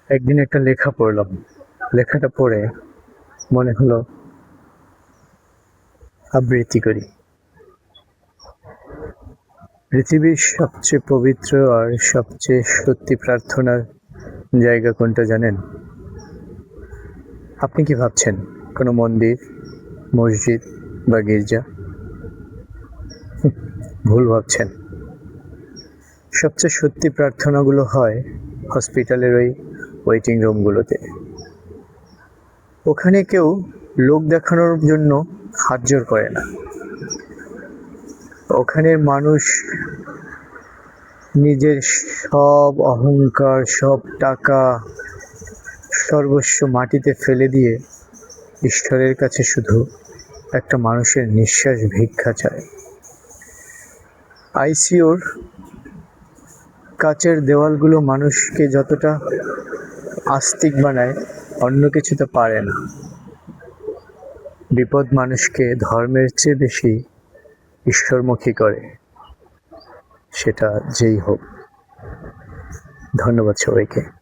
একদিন একটা লেখা পড়লাম। লেখাটা পড়ে মনে হলো আবৃত্তি করি। পৃথিবীর সবচেয়ে পবিত্র আর সবচেয়ে সত্যি প্রার্থনার জায়গা কোনটা জানেন? আপনি কি ভাবছেন কোনো মন্দির, মসজিদ বা গির্জা? ভুল ভাবছেন। সবচেয়ে সত্যি প্রার্থনাগুলো হয় হসপিটালের ওই ওয়েটিং রুমগুলোতে। ওখানে কেউ লোক দেখানোর জন্য হাত জোর করে না। ওখানের মানুষ নিজের সব অহংকার, সব টাকা, সর্বস্ব মাটিতে ফেলে দিয়ে ঈশ্বরের কাছে শুধু একটা মানুষের নিঃশ্বাস ভিক্ষা চায়। আইসিইউর কাচের দেওয়ালগুলো মানুষকে যতটা আস্তিক বানায়, অন্য কিছুতে পারে না। বিপদ মানুষকে ধর্মের চেয়ে বেশি ঈশ্বরমুখী করে, সেটা যেই হোক। ধন্যবাদ সবাইকে।